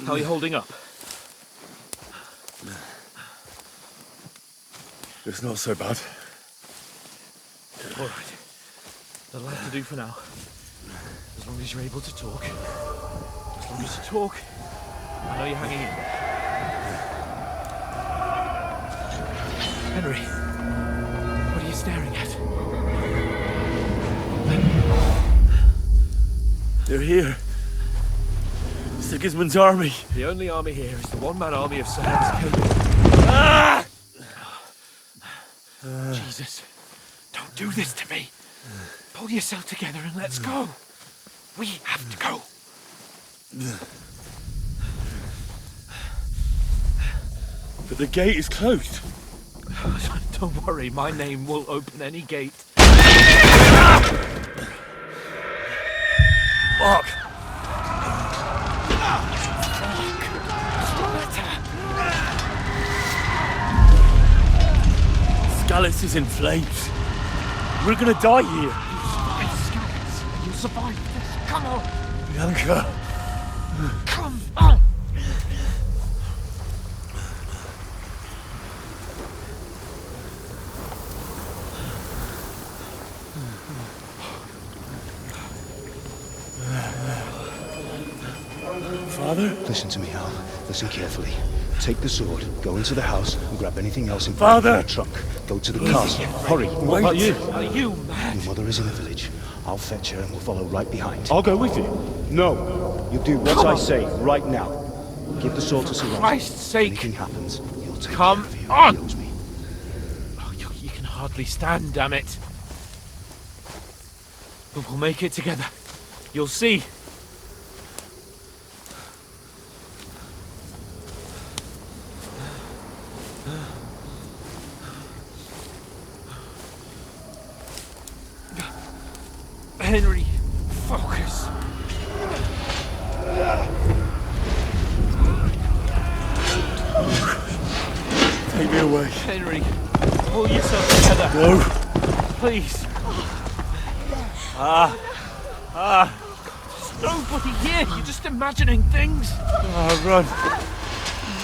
How are you holding up? It's not so bad. All right. That'll have to do for now. As long as you're able to talk. As long as you talk, I know you're hanging in. Henry, what are you staring at? They're here. Sigismund's army. The only army here is the one-man army of Sir Henry's King. Ah! Jesus, don't do this to me. Pull yourself together and let's go. We have to go. But the gate is closed. Don't worry, my name will open any gate. Fuck! Scallis is in flames. We're gonna die here. You'll survive this. Come on. Bianca. Come on. Father? Listen to me, Hal. Listen carefully. Take the sword, go into the house, and grab anything else in Father! the trunk. Go to the castle. Hurry. What about you? Are you mad? Your mother is in the village. I'll fetch her and we'll follow right behind. I'll go with you. No! You do what I say right now. Give the sword to Sir Roger. Christ's sake. Anything happens, he'll take Come care of you. on. He owes me. Oh, you can hardly stand, damn it. But we'll make it together. You'll see. Henry, focus. Take me away. Henry, pull yourself together. No. Please. There's nobody here. You're just imagining things. Run.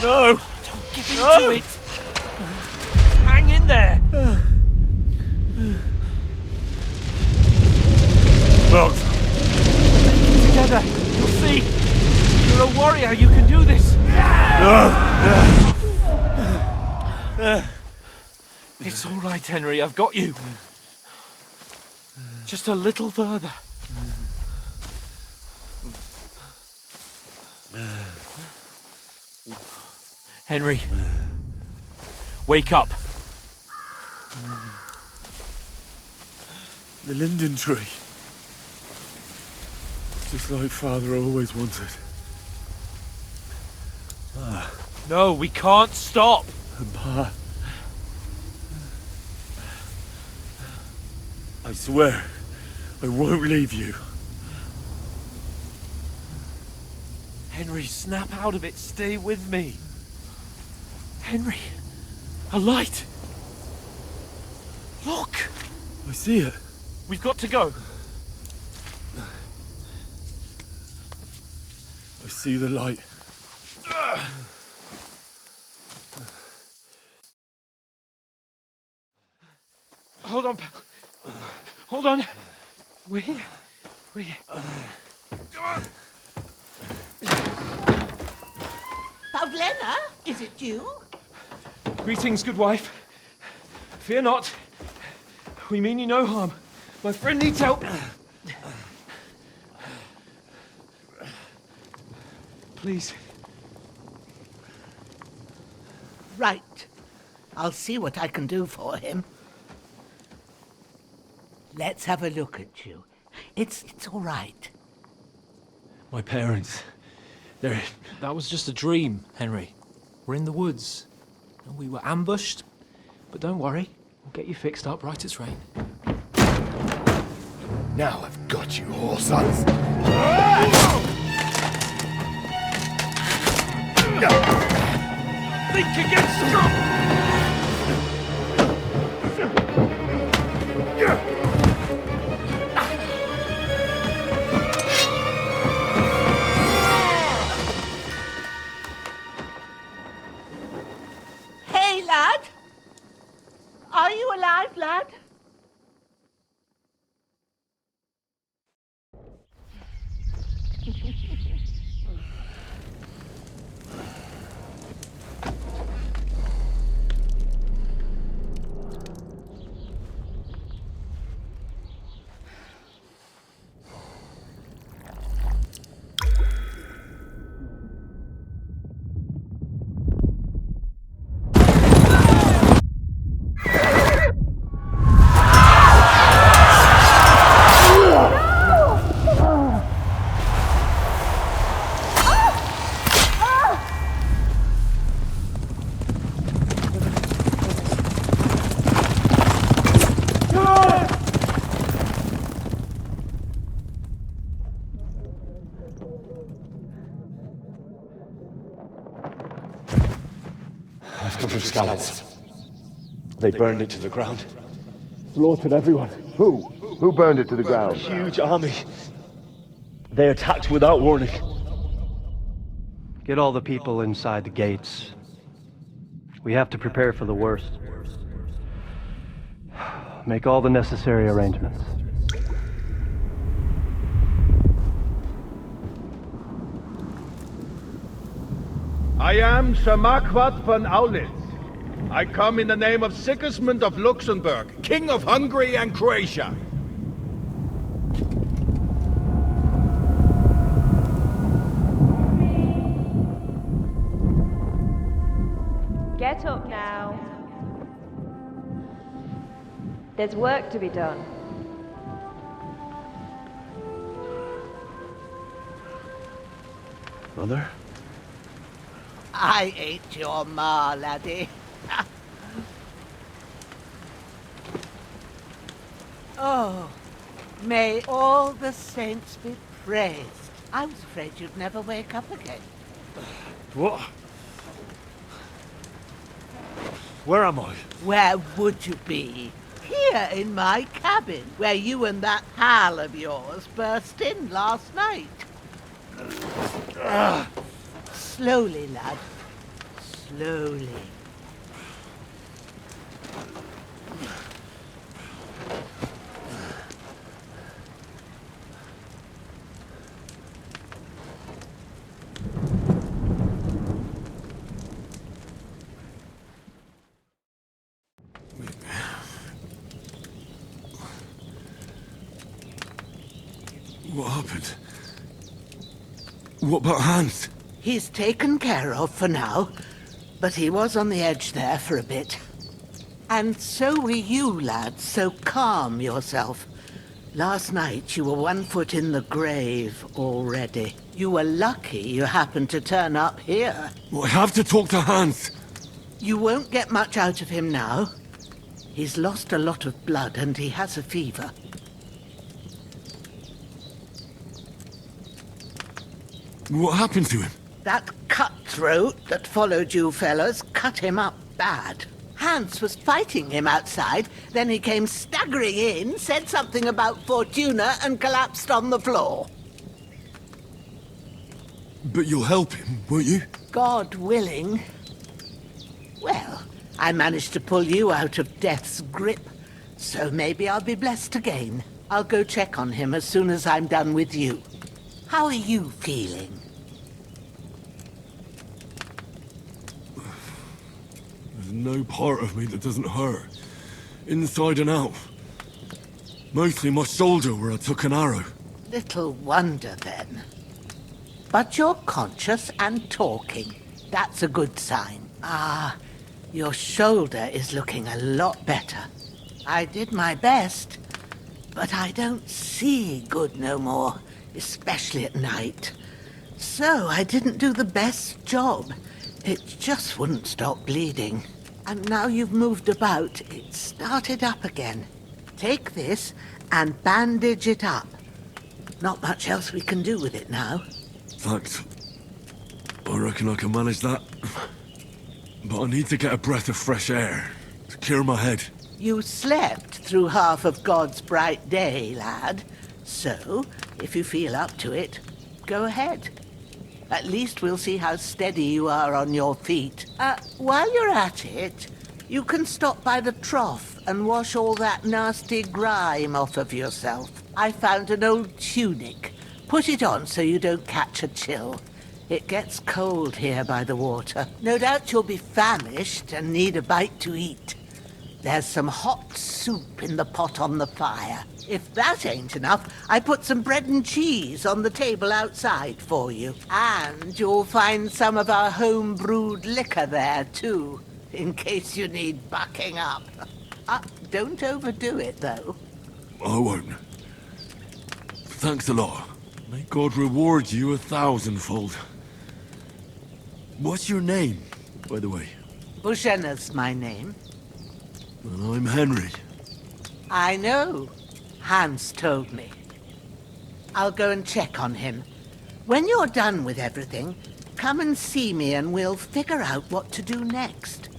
No. Don't give in to it. Hang in there. Look. Together. You'll see. You're a warrior. You can do this. It's all right, Henry. I've got you. Just a little further. Henry, wake up. The linden tree. Just like Father always wanted. No, we can't stop. And Pa. I swear, I won't leave you. Henry, snap out of it. Stay with me. Henry, a light. Look. I see it. We've got to go. I see the light. Hold on, pal. Hold on. We're here. We're here. Pavlena, is it you? Greetings, good wife. Fear not. We mean you no harm. My friend needs help. Please. Right. I'll see what I can do for him. Let's have a look at you. It's all right. My parents. That was just a dream, Henry. We're in the woods. We were ambushed. But don't worry. We'll get you fixed up right as rain. Now I've got you, whore sons. Think again, strong! lad? I've come from scouts. They burned it to the ground. Slaughtered everyone. Who? Who burned it to the ground? Huge army. They attacked without warning. Get all the people inside the gates. We have to prepare for the worst. Make all the necessary arrangements. I am Sir Marquardt von Aulitz. I come in the name of Sigismund of Luxembourg, King of Hungary and Croatia. Get up now. There's work to be done. Mother? I ain't your ma, laddie. Oh, may all the saints be praised. I was afraid you'd never wake up again. What? Where am I? Where would you be? Here in my cabin, where you and that pal of yours burst in last night. Slowly, lad. Slowly. What happened? What about Hans? He's taken care of for now, but he was on the edge there for a bit. And so were you, lad, so calm yourself. Last night you were 1 foot in the grave already. You were lucky you happened to turn up here. Well, I have to talk to Hans. You won't get much out of him now. He's lost a lot of blood and he has a fever. What happened to him? That cutthroat that followed you fellas cut him up bad. Hans was fighting him outside, then he came staggering in, said something about Fortuna, and collapsed on the floor. But you'll help him, won't you? God willing. Well, I managed to pull you out of death's grip, so maybe I'll be blessed again. I'll go check on him as soon as I'm done with you. How are you feeling? There's no part of me that doesn't hurt. Inside and out. Mostly my shoulder where I took an arrow. Little wonder then. But you're conscious and talking. That's a good sign. Ah, your shoulder is looking a lot better. I did my best, but I don't see good no more, especially at night. So I didn't do the best job. It just wouldn't stop bleeding. And now you've moved about, it started up again. Take this and bandage it up. Not much else we can do with it now. Thanks. I reckon I can manage that. But I need to get a breath of fresh air to clear my head. You slept through half of God's bright day, lad. So, if you feel up to it, go ahead. At least we'll see how steady you are on your feet. While you're at it, you can stop by the trough and wash all that nasty grime off of yourself. I found an old tunic. Put it on so you don't catch a chill. It gets cold here by the water. No doubt you'll be famished and need a bite to eat. There's some hot soup in the pot on the fire. If that ain't enough, I put some bread and cheese on the table outside for you. And you'll find some of our home-brewed liquor there, too, in case you need bucking up. Don't overdo it, though. I won't. Thanks a lot. May God reward you 1,000-fold. What's your name, by the way? Bushenna's my name. And I'm Henry. I know. Hans told me. I'll go and check on him. When you're done with everything, come and see me and we'll figure out what to do next.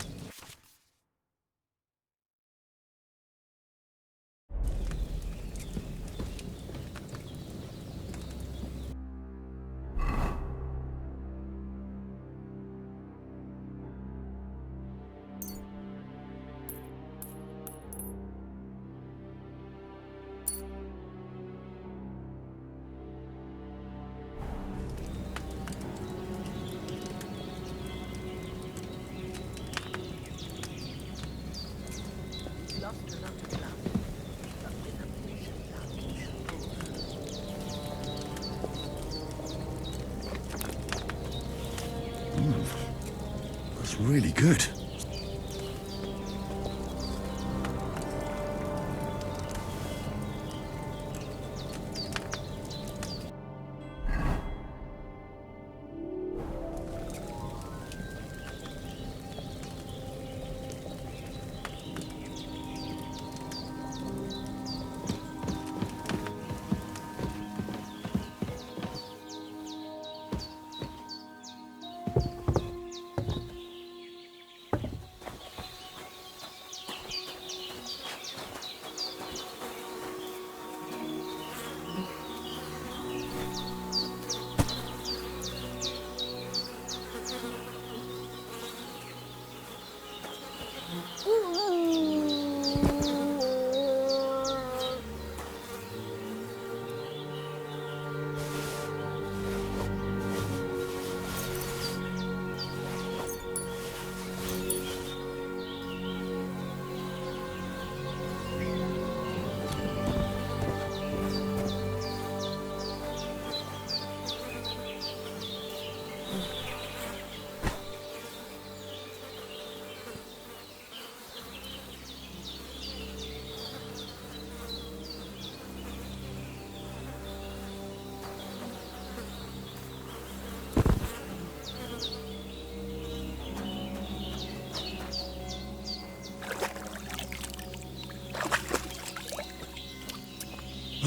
That's really good.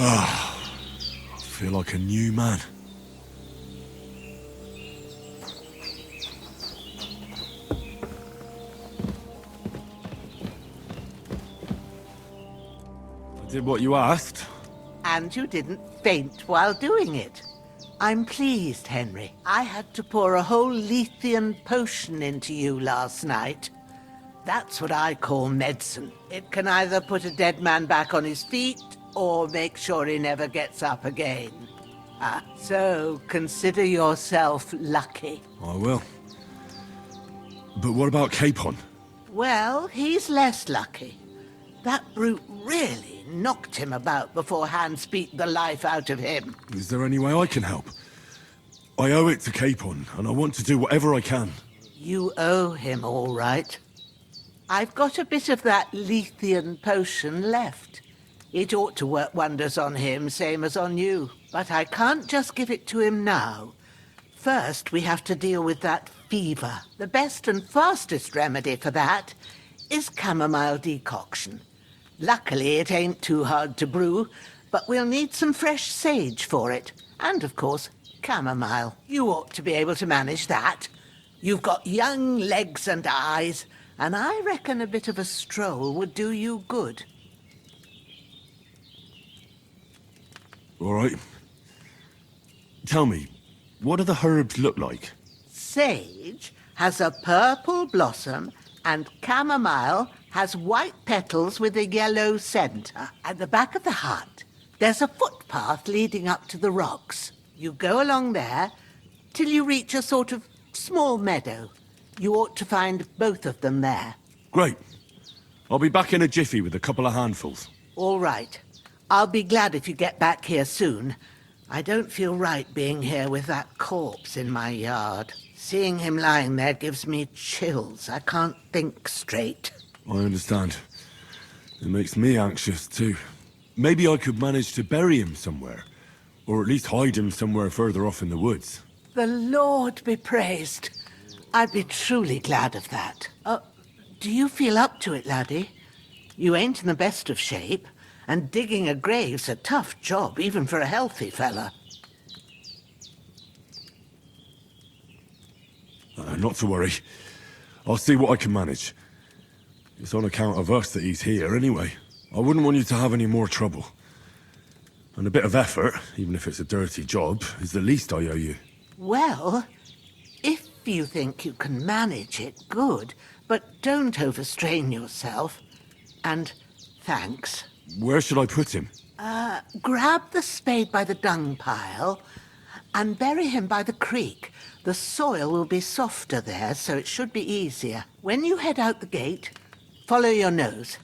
I feel like a new man. I did what you asked. And you didn't faint while doing it. I'm pleased, Henry. I had to pour a whole Lethean potion into you last night. That's what I call medicine. It can either put a dead man back on his feet or make sure he never gets up again. So consider yourself lucky. I will. But what about Capon? Well, he's less lucky. That brute really knocked him about before Hans beat the life out of him. Is there any way I can help? I owe it to Capon, and I want to do whatever I can. You owe him, all right. I've got a bit of that Lethean potion left. It ought to work wonders on him, same as on you. But I can't just give it to him now. First, we have to deal with that fever. The best and fastest remedy for that is chamomile decoction. Luckily, it ain't too hard to brew, but we'll need some fresh sage for it. And, of course, chamomile. You ought to be able to manage that. You've got young legs and eyes, and I reckon a bit of a stroll would do you good. All right. Tell me, what do the herbs look like? Sage has a purple blossom, and chamomile Has white petals with a yellow centre. At the back of the hut, there's a footpath leading up to the rocks. You go along there till you reach a sort of small meadow. You ought to find both of them there. Great. I'll be back in a jiffy with a couple of handfuls. All right. I'll be glad if you get back here soon. I don't feel right being here with that corpse in my yard. Seeing him lying there gives me chills. I can't think straight. I understand. It makes me anxious, too. Maybe I could manage to bury him somewhere. Or at least hide him somewhere further off in the woods. The Lord be praised. I'd be truly glad of that. Do you feel up to it, laddie? You ain't in the best of shape, and digging a grave's a tough job, even for a healthy fella. Not to worry. I'll see what I can manage. It's on account of us that he's here, anyway. I wouldn't want you to have any more trouble. And a bit of effort, even if it's a dirty job, is the least I owe you. Well, if you think you can manage it, good. But don't overstrain yourself. And thanks. Where should I put him? Grab the spade by the dung pile and bury him by the creek. The soil will be softer there, so it should be easier. When you head out the gate, follow your nose.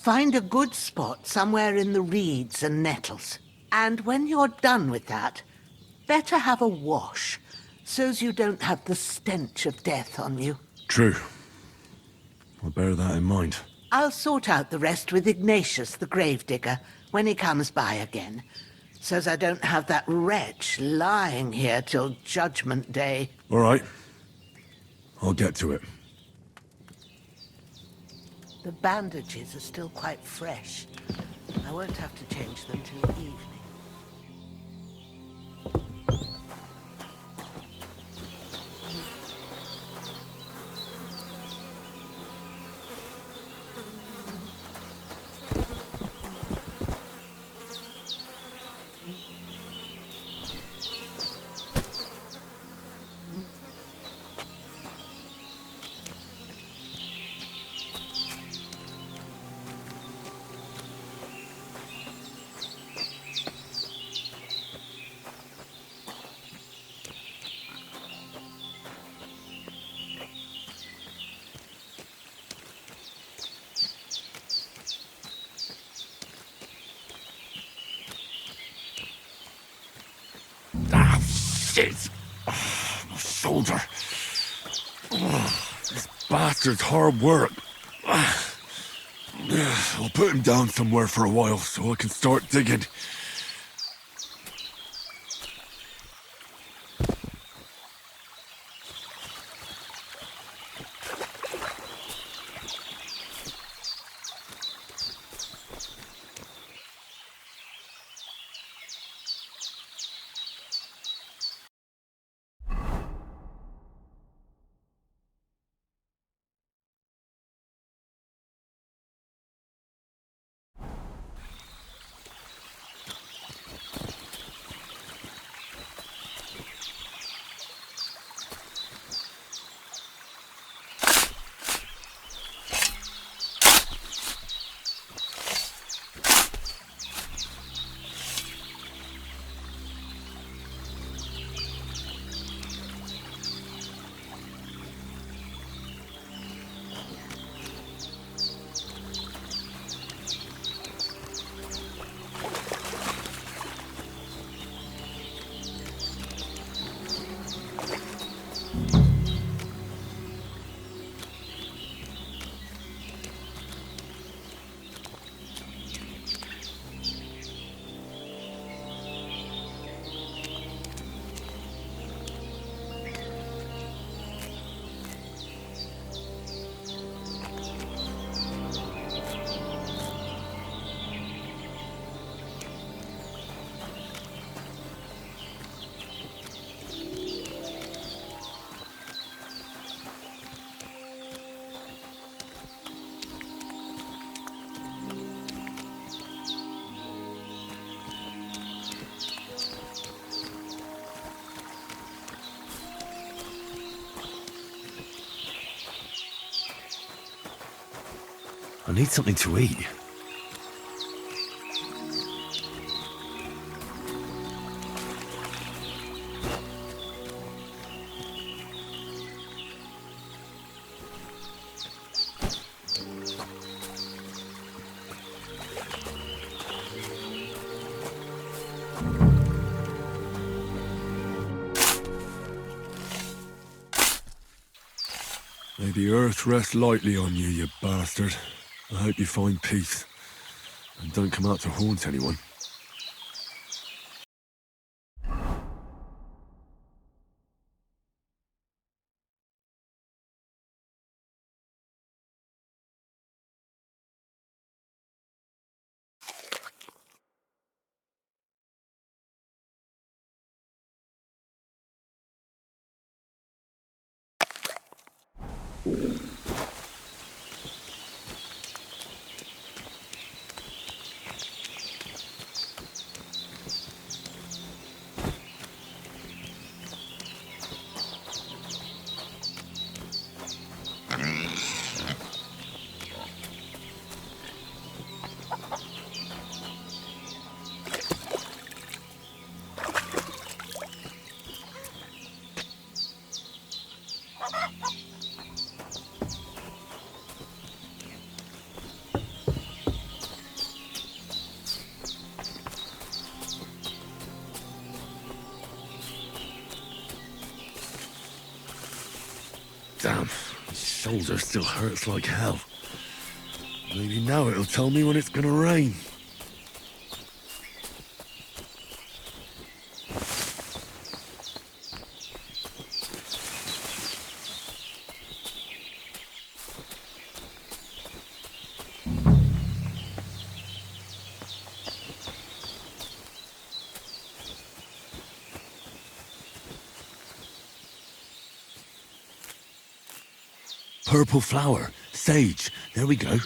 Find a good spot somewhere in the reeds and nettles. And when you're done with that, better have a wash, so's you don't have the stench of death on you. True. I'll bear that in mind. I'll sort out the rest with Ignatius, the gravedigger, when he comes by again, so's I don't have that wretch lying here till Judgment Day. All right. I'll get to it. The bandages are still quite fresh. I won't have to change them till evening. Ah, shit! My shoulder. This bastard's hard work. I'll put him down somewhere for a while so I can start digging. need something to eat. May the earth rest lightly on you, you bastard. I hope you find peace. And don't come out to haunt anyone. Damn, my shoulder still hurts like hell. Maybe now it'll tell me when it's gonna rain. Purple flower, sage, there we go.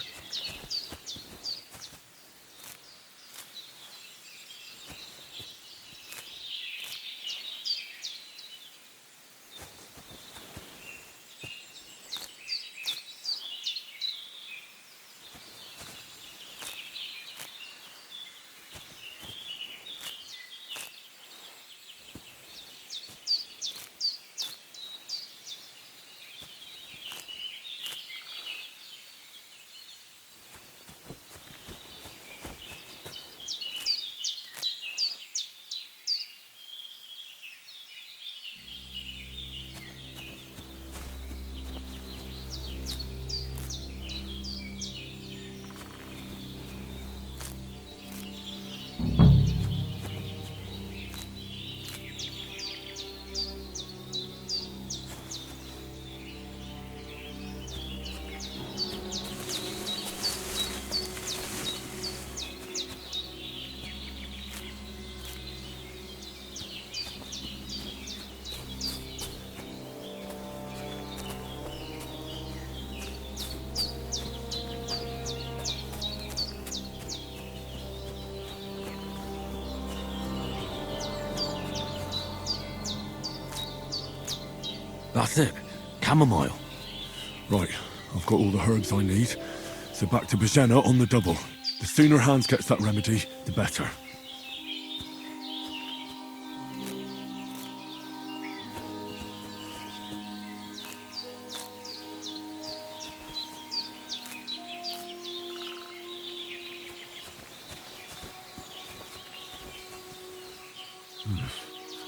That's it. Chamomile. Right, I've got all the herbs I need. So back to Bajena on the double. The sooner Hans gets that remedy, the better.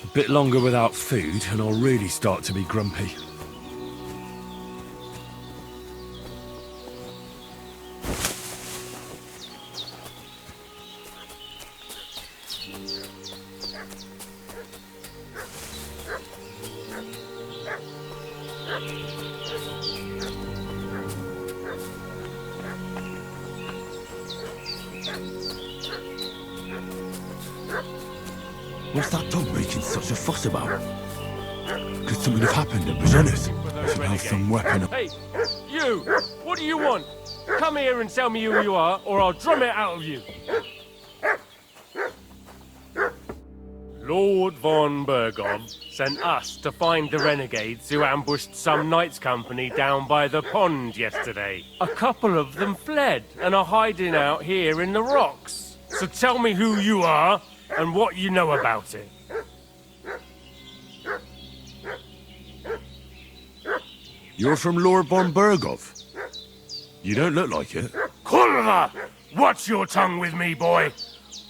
A bit longer without food and I'll really start to be grumpy. What's that dog making such a fuss about? Could something have happened at Bajena's? I should have some weapon. Hey, you! What do you want? Come here and tell me who you are, or I'll drum it out of you. Lord von Bergov sent us to find the renegades who ambushed some knights' company down by the pond yesterday. A couple of them fled and are hiding out here in the rocks. So tell me who you are and what you know about it. You're from Lord von Bergov? You don't look like it. Kurva! Watch your tongue with me, boy.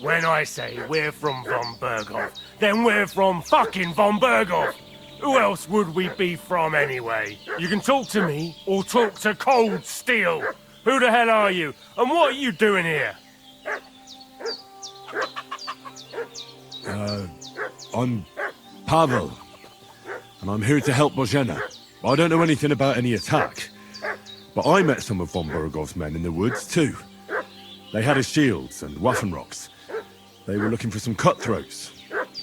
When I say we're from von Bergov, then we're from fucking von Bergov. Who else would we be from anyway? You can talk to me or talk to Cold Steel. Who the hell are you? And what are you doing here? I'm Pavel, and I'm here to help Bozhena. I don't know anything about any attack, but I met some of von Bergov's men in the woods too. They had his shields and Waffenrocks. They were looking for some cutthroats.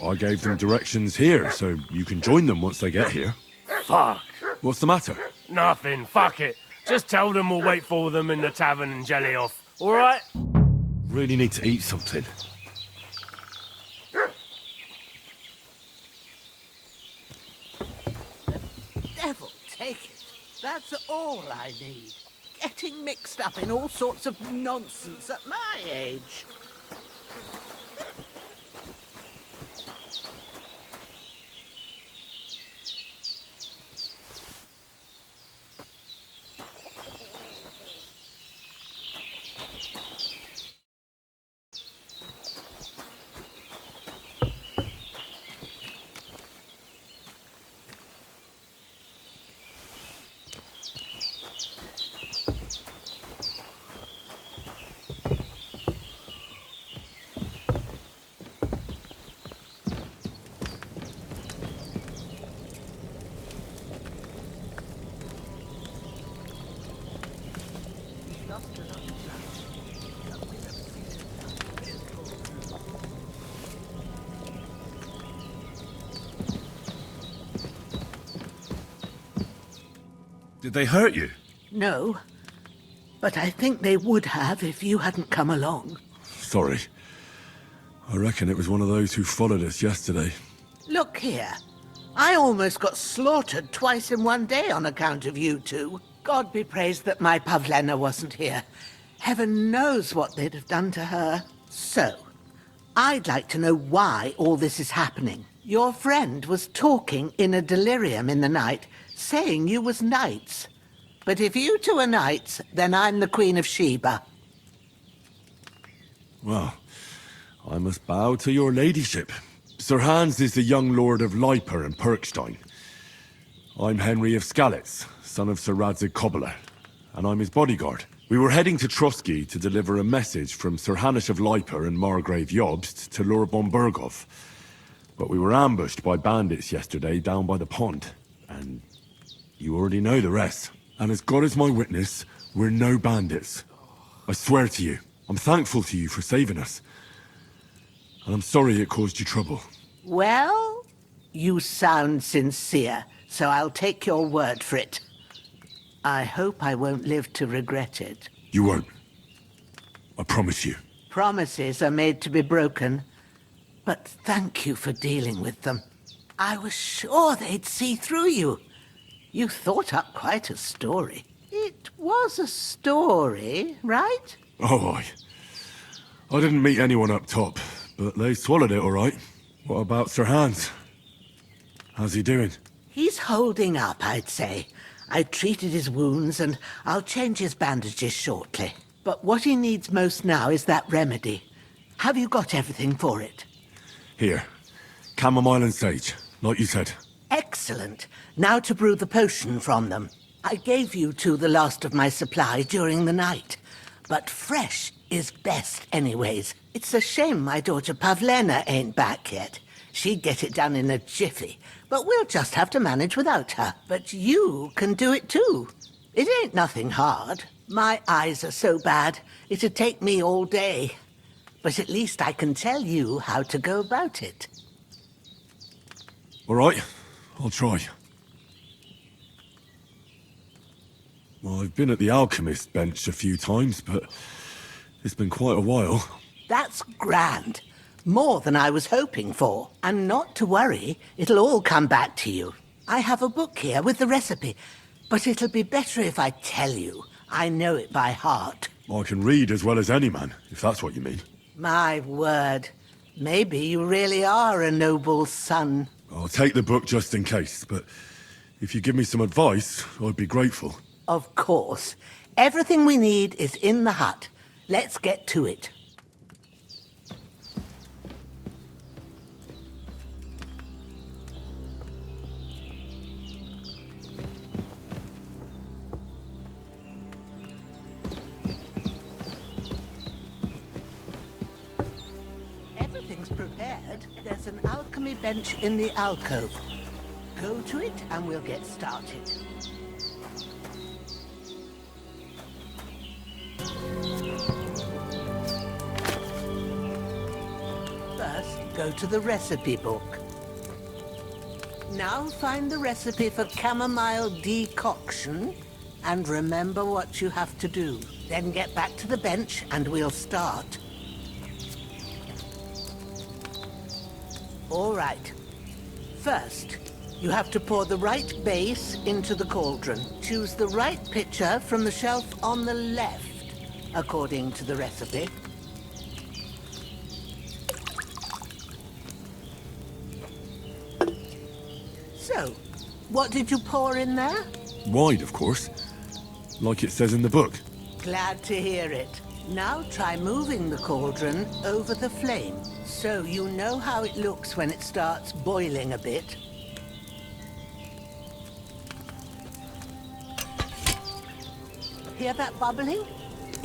I gave them directions here, so you can join them once they get here. Fuck. What's the matter? Nothing, fuck it. Just tell them we'll wait for them in the tavern in Jelioff, alright? Really need to eat something. Devil take it. That's all I need. Getting mixed up in all sorts of nonsense at my age. Did they hurt you? No, but I think they would have if you hadn't come along. Sorry. I reckon it was one of those who followed us yesterday. Look here. I almost got slaughtered twice in one day on account of you two. God be praised that my Pavlena wasn't here. Heaven knows what they'd have done to her. So, I'd like to know why all this is happening. Your friend was talking in a delirium in the night, saying you was knights. But if you two are knights, then I'm the Queen of Sheba. Well, I must bow to your ladyship. Sir Hans is the young lord of Leiper and Perkstein. I'm Henry of Skalitz, son of Sir Radzig Kobyla, and I'm his bodyguard. We were heading to Trotsky to deliver a message from Sir Hanish of Leiper and Margrave Jobst to Lord von Bergov. But we were ambushed by bandits yesterday down by the pond, and you already know the rest. And as God is my witness, we're no bandits. I swear to you, I'm thankful to you for saving us. And I'm sorry it caused you trouble. Well, you sound sincere, so I'll take your word for it. I hope I won't live to regret it. You won't. I promise you. Promises are made to be broken, but thank you for dealing with them. I was sure they'd see through you. You thought up quite a story. It was a story, right? Oh, I didn't meet anyone up top, but they swallowed it all right. What about Sir Hans? How's he doing? He's holding up, I'd say. I treated his wounds, and I'll change his bandages shortly. But what he needs most now is that remedy. Have you got everything for it? Here. Chamomile and sage, like you said. Excellent. Now to brew the potion from them. I gave you two the last of my supply during the night. But fresh is best anyways. It's a shame my daughter Pavlena ain't back yet. She'd get it done in a jiffy. But we'll just have to manage without her. But you can do it too. It ain't nothing hard. My eyes are so bad, it'd take me all day. But at least I can tell you how to go about it. All right, I'll try. Well, I've been at the alchemist bench a few times, but it's been quite a while. That's grand. More than I was hoping for. And not to worry, it'll all come back to you. I have a book here with the recipe, but it'll be better if I tell you. I know it by heart. I can read as well as any man, if that's what you mean. My word. Maybe you really are a noble son. I'll take the book just in case, but if you give me some advice, I'd be grateful. Of course. Everything we need is in the hut. Let's get to it. Everything's prepared. There's an alchemy bench in the alcove. Go to it and we'll get started. First, go to the recipe book. Now find the recipe for chamomile decoction and remember what you have to do. Then get back to the bench and we'll start. All right. First, you have to pour the right base into the cauldron. Choose the right pitcher from the shelf on the left, according to the recipe. So, what did you pour in there? Wide, of course. Like it says in the book. Glad to hear it. Now try moving the cauldron over the flame, so you know how it looks when it starts boiling a bit. Hear that bubbling?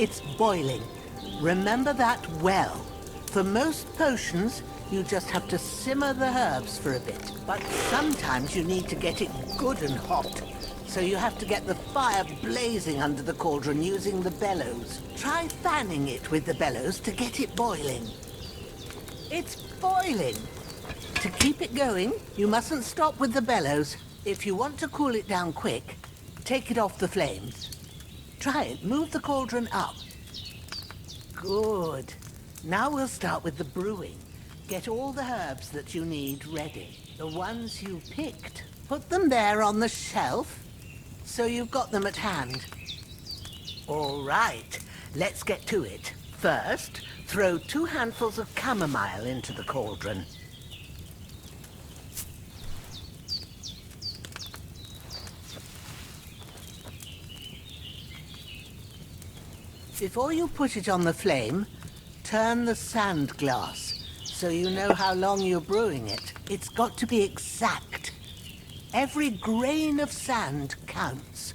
It's boiling. Remember that well. For most potions, you just have to simmer the herbs for a bit. But sometimes you need to get it good and hot. So you have to get the fire blazing under the cauldron using the bellows. Try fanning it with the bellows to get it boiling. It's boiling. To keep it going, you mustn't stop with the bellows. If you want to cool it down quick, take it off the flames. Try it. Move the cauldron up. Good. Now we'll start with the brewing. Get all the herbs that you need ready. The ones you picked. Put them there on the shelf, so you've got them at hand. All right, let's get to it. First, throw 2 handfuls of chamomile into the cauldron. Before you put it on the flame, turn the sand glass, so you know how long you're brewing it. It's got to be exact. Every grain of sand counts.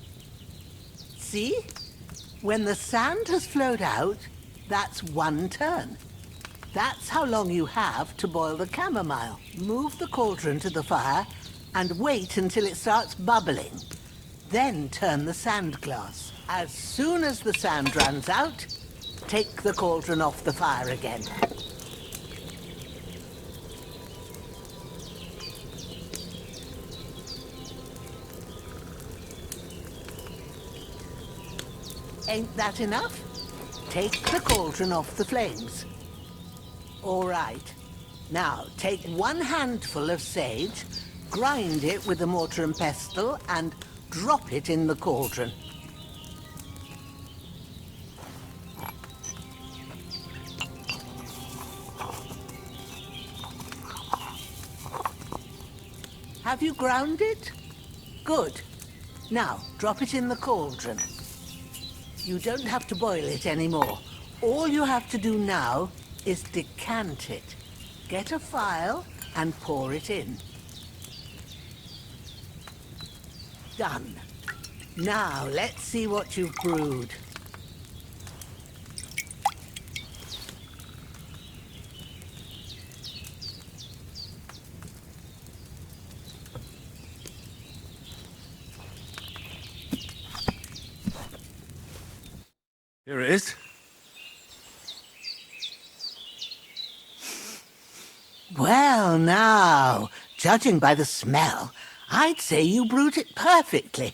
See? When the sand has flowed out, that's 1 turn. That's how long you have to boil the chamomile. Move the cauldron to the fire and wait until it starts bubbling. Then turn the sand glass. As soon as the sand runs out, take the cauldron off the fire again. Ain't that enough? Take the cauldron off the flames. All right. Now, take 1 handful of sage, grind it with a mortar and pestle, and drop it in the cauldron. Have you ground it? Good. Now, drop it in the cauldron. You don't have to boil it anymore. All you have to do now is decant it. Get a phial and pour it in. Done. Now, let's see what you've brewed. Here it is. Well, now, judging by the smell, I'd say you brewed it perfectly.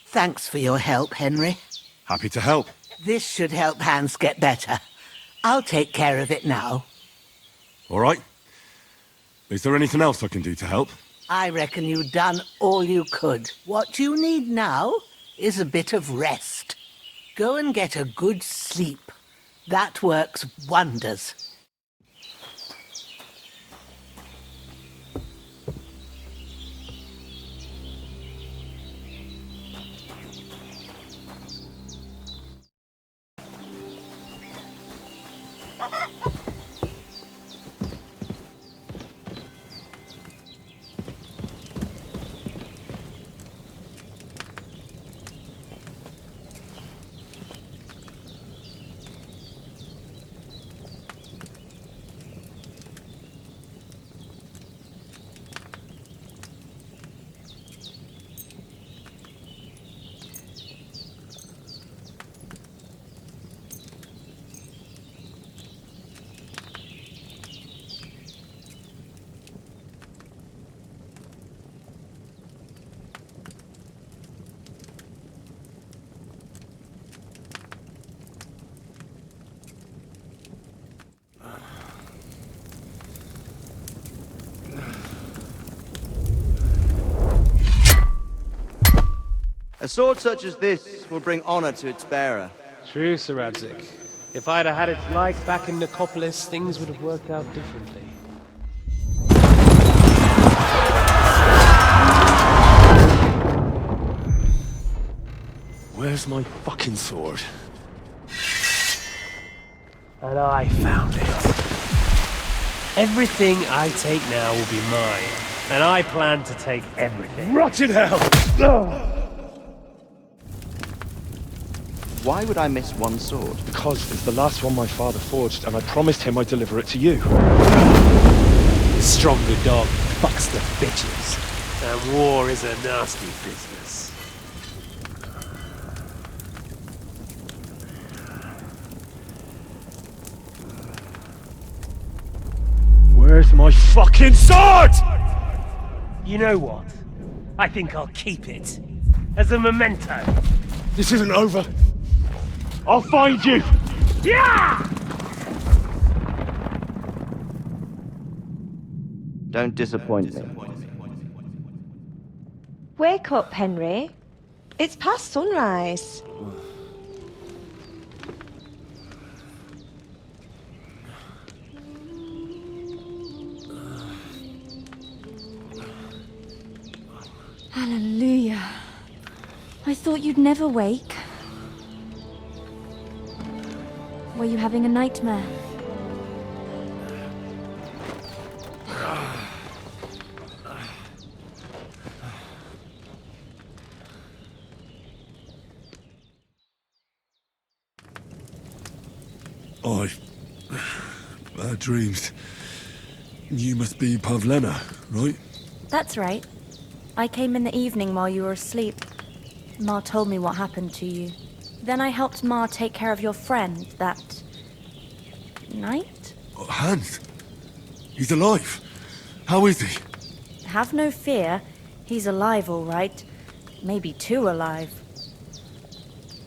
Thanks for your help, Henry. Happy to help. This should help Hans get better. I'll take care of it now. All right? Is there anything else I can do to help? I reckon you've done all you could. What you need now is a bit of rest. Go and get a good sleep. That works wonders. A sword such as this will bring honor to its bearer. True, Sir Radzik. If I'd have had its like back in Nicopolis, things would have worked out differently. Where's my fucking sword? And I found it. Everything I take now will be mine, and I plan to take everything. Rotten hell! Why would I miss one sword? Because it's the last one my father forged, and I promised him I'd deliver it to you. The stronger dog fucks the bitches, and war is a nasty business. Where's my fucking sword? You know what? I think I'll keep it. As a memento. This isn't over. I'll find you! Yeah! Don't disappoint me. Wake up, Henry. It's past sunrise. Hallelujah. I thought you'd never wake. Were you having a nightmare? Bad dreams. You must be Pavlena, right? That's right. I came in the evening while you were asleep. Ma told me what happened to you. Then I helped Ma take care of your friend that night? Oh, Hans! He's alive! How is he? Have no fear. He's alive, all right. Maybe too alive.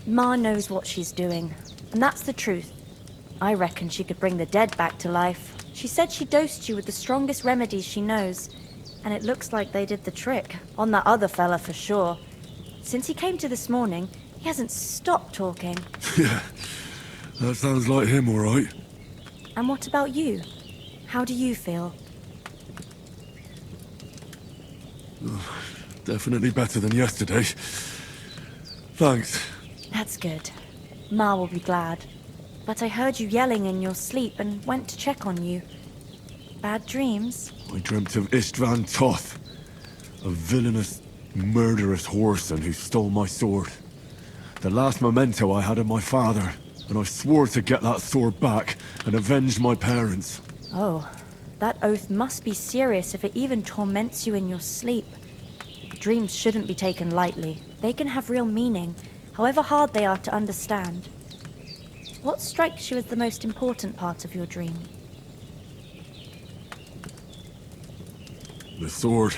Ma knows what she's doing, and that's the truth. I reckon she could bring the dead back to life. She said she dosed you with the strongest remedies she knows, and it looks like they did the trick. On that other fella for sure. Since he came to this morning, he hasn't stopped talking. Yeah, that sounds like him, all right. And what about you? How do you feel? Definitely better than yesterday. Thanks. That's good. Ma will be glad. But I heard you yelling in your sleep and went to check on you. Bad dreams? I dreamt of Istvan Toth, a villainous, murderous whoreson who stole my sword. The last memento I had of my father, and I swore to get that sword back and avenge my parents. Oh, that oath must be serious if it even torments you in your sleep. Dreams shouldn't be taken lightly. They can have real meaning, however hard they are to understand. What strikes you as the most important part of your dream? The sword.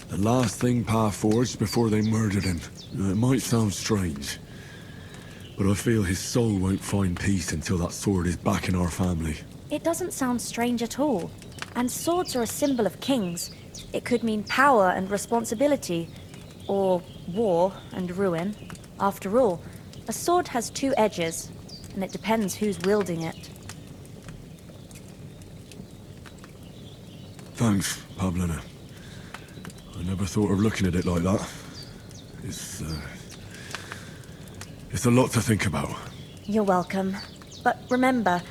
The last thing Pa forged before they murdered him. It might sound strange, But I feel his soul won't find peace until that sword is back in our family. It doesn't sound strange at all. And swords are a symbol of kings. It could mean power and responsibility, or war and ruin. After all, a sword has two edges, and it depends who's wielding it. Thanks, Pavlina. I never thought of looking at it like that. It's a lot to think about. You're welcome. But remember,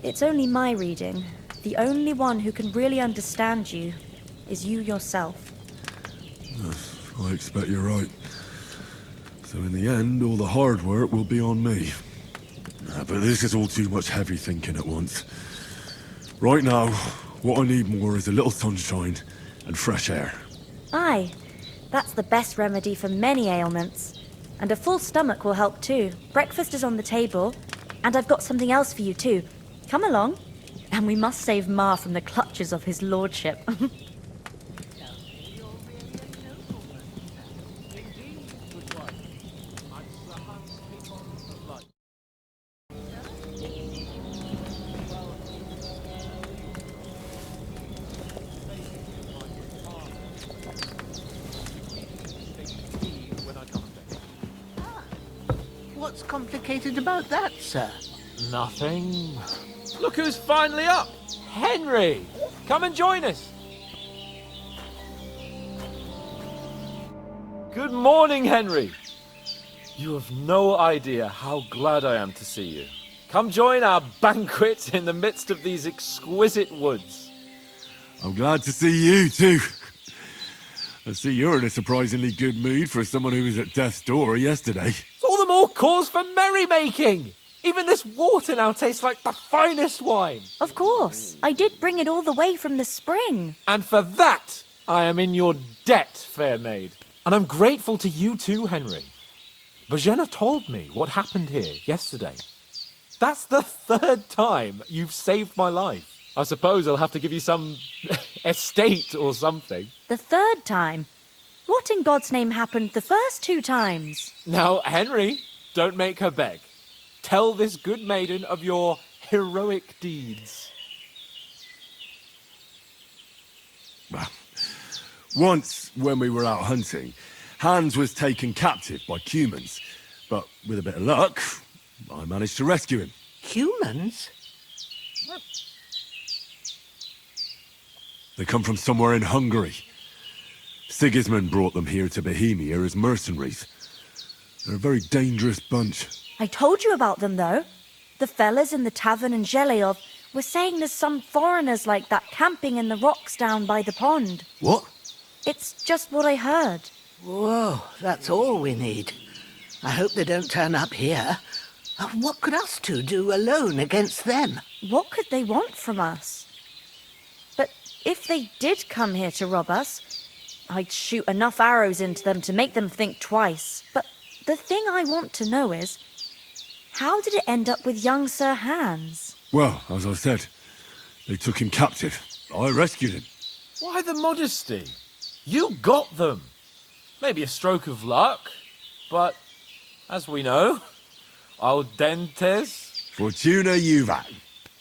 it's only my reading. The only one who can really understand you is you yourself. I expect you're right. So in the end, all the hard work will be on me. But this is all too much heavy thinking at once. Right now, what I need more is a little sunshine and fresh air. Aye, that's the best remedy for many ailments. And a full stomach will help too. Breakfast is on the table, and I've got something else for you too. Come along. And we must save Ma from the clutches of his lordship. What's complicated about that, sir? Nothing. Look who's finally up! Henry! Come and join us! Good morning, Henry! You have no idea how glad I am to see you. Come join our banquet in the midst of these exquisite woods. I'm glad to see you too. I see you're in a surprisingly good mood for someone who was at death's door yesterday. It's all the more cause for merrymaking! Even this water now tastes like the finest wine. Of course. I did bring it all the way from the spring. And for that, I am in your debt, fair maid. And I'm grateful to you too, Henry. Bojena told me what happened here yesterday. That's the third time you've saved my life. I suppose I'll have to give you some estate or something. The third time? What in God's name happened the first two times? Now, Henry, don't make her beg. Tell this good maiden of your heroic deeds. Well, once, when we were out hunting, Hans was taken captive by humans. But with a bit of luck, I managed to rescue him. Humans? They come from somewhere in Hungary. Sigismund brought them here to Bohemia as mercenaries. They're a very dangerous bunch. I told you about them, though. The fellas in the tavern in Zheleov were saying there's some foreigners like that camping in the rocks down by the pond. What? It's just what I heard. Whoa, that's all we need. I hope they don't turn up here. What could us two do alone against them? What could they want from us? But if they did come here to rob us, I'd shoot enough arrows into them to make them think twice. But the thing I want to know is, how did it end up with young Sir Hans? Well, as I said, they took him captive. I rescued him. Why the modesty? You got them. Maybe a stroke of luck, but as we know, al dentes. Fortuna juvat.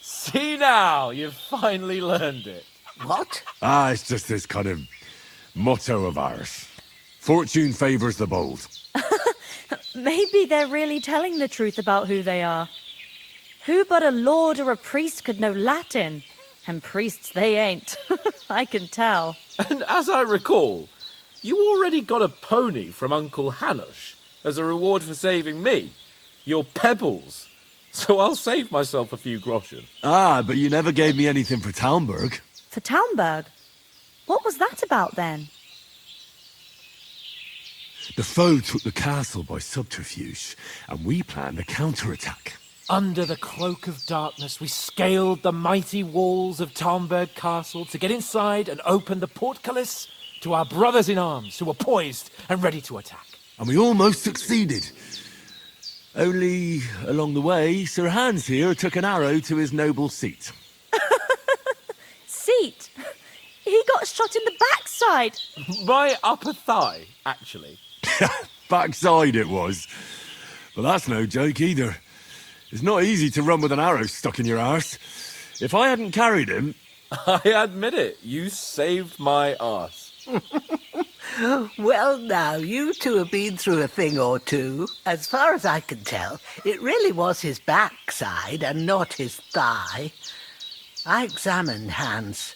See now, you've finally learned it. What? It's just this kind of motto of ours. Fortune favours the bold. Maybe they're really telling the truth about who they are. Who but a lord or a priest could know Latin? And priests they ain't. I can tell. And as I recall, you already got a pony from Uncle Hanush as a reward for saving me. Your pebbles. So I'll save myself a few groschen. But you never gave me anything for Talmberg. For Talmberg? What was that about then? The foe took the castle by subterfuge, and we planned a counterattack. Under the cloak of darkness, we scaled the mighty walls of Talmberg Castle to get inside and open the portcullis to our brothers in arms who were poised and ready to attack. And we almost succeeded. Only, along the way, Sir Hans here took an arrow to his noble seat. Seat? He got shot in the backside. My upper thigh, actually. Backside it was. But that's no joke either. It's not easy to run with an arrow stuck in your arse. If I hadn't carried him... I admit it, you saved my arse. Well, now, you two have been through a thing or two. As far as I can tell, it really was his backside and not his thigh. I examined Hans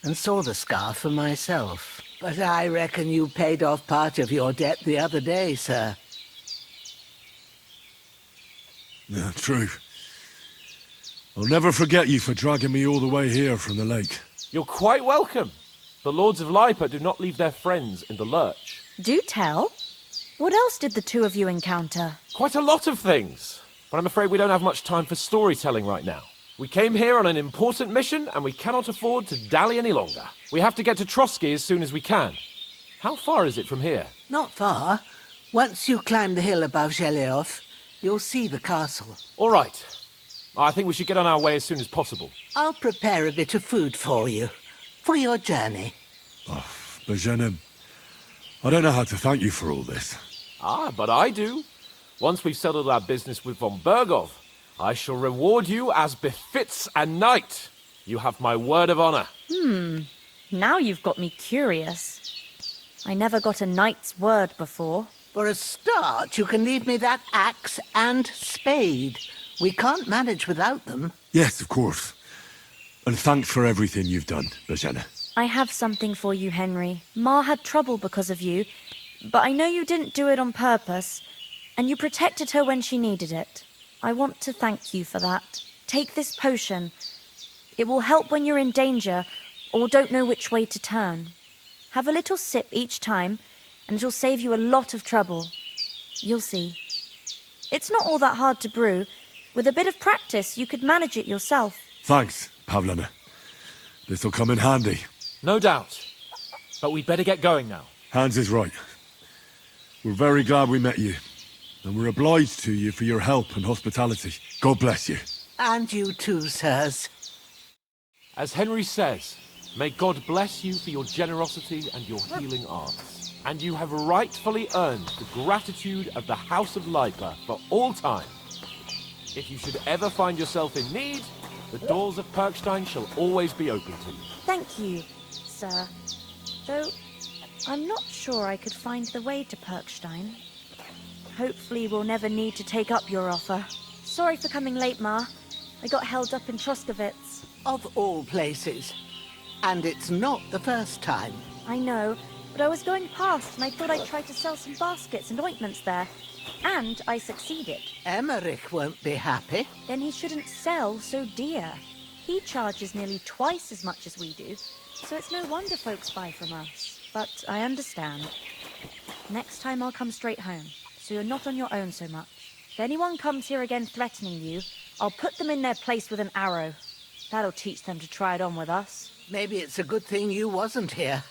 and saw the scar for myself. But I reckon you paid off part of your debt the other day, sir. Yeah, true. I'll never forget you for dragging me all the way here from the lake. You're quite welcome. The Lords of Lipa do not leave their friends in the lurch. Do tell. What else did the two of you encounter? Quite a lot of things. But I'm afraid we don't have much time for storytelling right now. We came here on an important mission, and we cannot afford to dally any longer. We have to get to Trotsky as soon as we can. How far is it from here? Not far. Once you climb the hill above Zheleov, you'll see the castle. All right. I think we should get on our way as soon as possible. I'll prepare a bit of food for you, for your journey. Oh, Bozhena, I don't know how to thank you for all this. Ah, but I do. Once we've settled our business with von Bergov, I shall reward you as befits a knight. You have my word of honor. Now you've got me curious. I never got a knight's word before. For a start, you can leave me that axe and spade. We can't manage without them. Yes, of course. And thanks for everything you've done, Bozhena. I have something for you, Henry. Ma had trouble because of you, but I know you didn't do it on purpose, and you protected her when she needed it. I want to thank you for that. Take this potion. It will help when you're in danger or don't know which way to turn. Have a little sip each time, and it'll save you a lot of trouble. You'll see. It's not all that hard to brew. With a bit of practice, you could manage it yourself. Thanks, Pavlena. This'll come in handy. No doubt. But we'd better get going now. Hans is right. We're very glad we met you. And we're obliged to you for your help and hospitality. God bless you. And you too, sirs. As Henry says, may God bless you for your generosity and your healing arts. And you have rightfully earned the gratitude of the House of Lipa for all time. If you should ever find yourself in need, the doors of Perkstein shall always be open to you. Thank you, sir. Though, I'm not sure I could find the way to Perkstein. Hopefully we'll never need to take up your offer. Sorry for coming late, Ma. I got held up in Troskovitz. Of all places. And it's not the first time. I know, but I was going past and I thought I'd try to sell some baskets and ointments there. And I succeeded. Emmerich won't be happy. Then he shouldn't sell so dear. He charges nearly twice as much as we do, so it's no wonder folks buy from us. But I understand. Next time I'll come straight home, so you're not on your own so much. If anyone comes here again threatening you, I'll put them in their place with an arrow. That'll teach them to try it on with us. Maybe it's a good thing you wasn't here.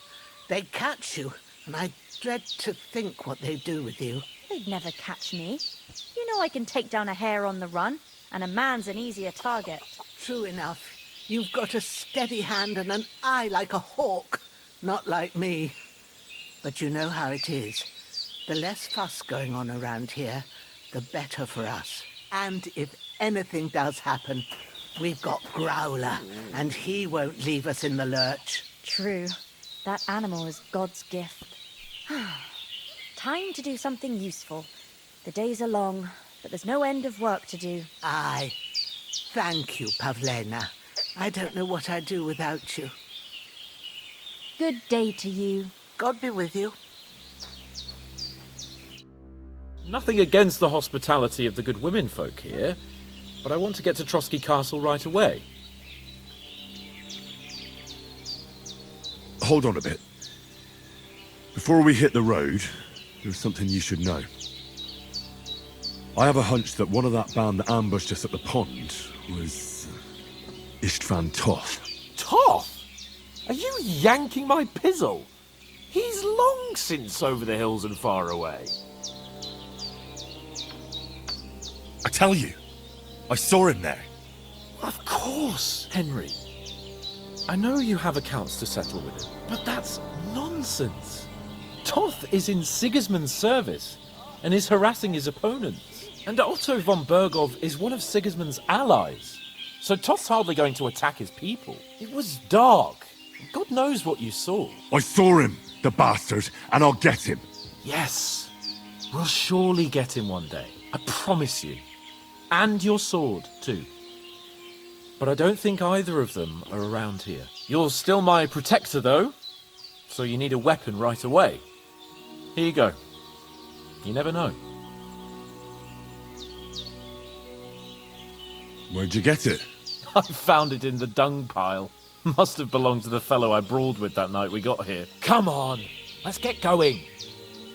They'd catch you, and I dread to think what they'd do with you. They'd never catch me. You know I can take down a hare on the run, and a man's an easier target. True enough. You've got a steady hand and an eye like a hawk. Not like me. But you know how it is. The less fuss going on around here, the better for us. And if anything does happen, we've got Growler, and he won't leave us in the lurch. True. That animal is God's gift. Time to do something useful. The days are long, but there's no end of work to do. Aye. Thank you, Pavlena. I don't know what I'd do without you. Good day to you. God be with you. Nothing against the hospitality of the good women folk here, but I want to get to Trotsky Castle right away. Hold on a bit. Before we hit the road, there's something you should know. I have a hunch that one of that band that ambushed us at the pond was Istvan Toth. Toth? Are you yanking my pizzle? He's long since over the hills and far away. I tell you, I saw him there. Of course, Henry. I know you have accounts to settle with him, but that's nonsense. Toth is in Sigismund's service and is harassing his opponents. And Otto von Bergov is one of Sigismund's allies. So Toth's hardly going to attack his people. It was dark. God knows what you saw. I saw him, the bastard, and I'll get him. Yes. We'll surely get him one day. I promise you. And your sword, too. But I don't think either of them are around here. You're still my protector, though. So you need a weapon right away. Here you go. You never know. Where'd you get it? I found it in the dung pile. Must have belonged to the fellow I brawled with that night we got here. Come on, let's get going.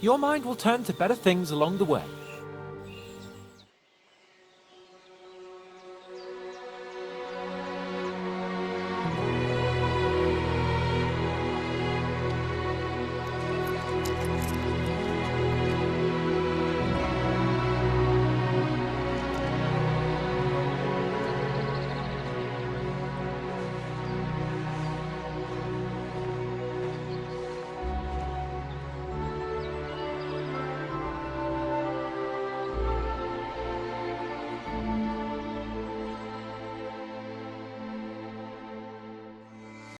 Your mind will turn to better things along the way.